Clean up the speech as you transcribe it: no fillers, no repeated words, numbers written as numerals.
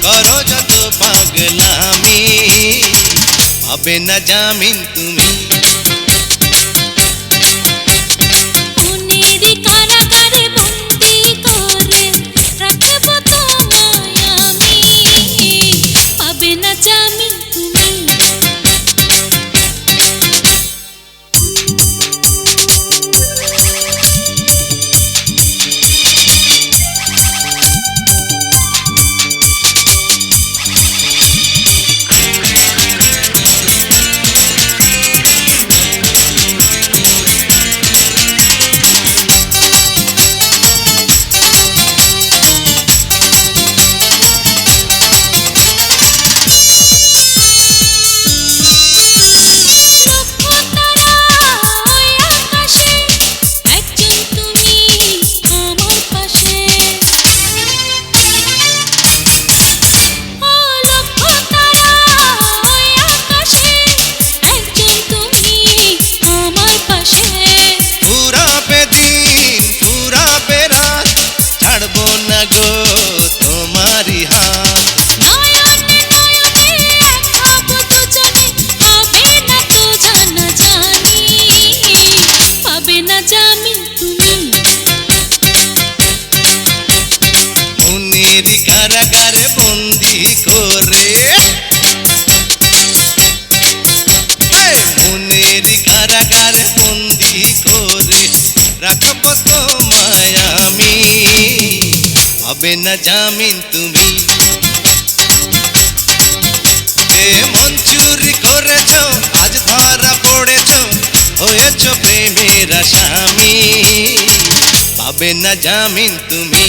করো যত পাগলামি, পাবে না জামিন তুমি। মনের কারাগারে বন্দি করে রাখব তোমায় আমি, পাবে না জামিন তুমি। ছাড়বো না গো তোমারি হাত, নয়নে নয়নে এক হব দুজনে, হবে না তো জানা জানি, পাবে না জামিন তুমি। মনের কারাগারে বন্দি করে, মনের কারাগারে বন্দি করে রাখবো তোমায় আমি, পাবে না জামিন তুমি। যে মন চুরি করেছ আজ ধরা পড়েছ, হয়েছ প্রেমের আসামি, পাবে না জামিন তুমি।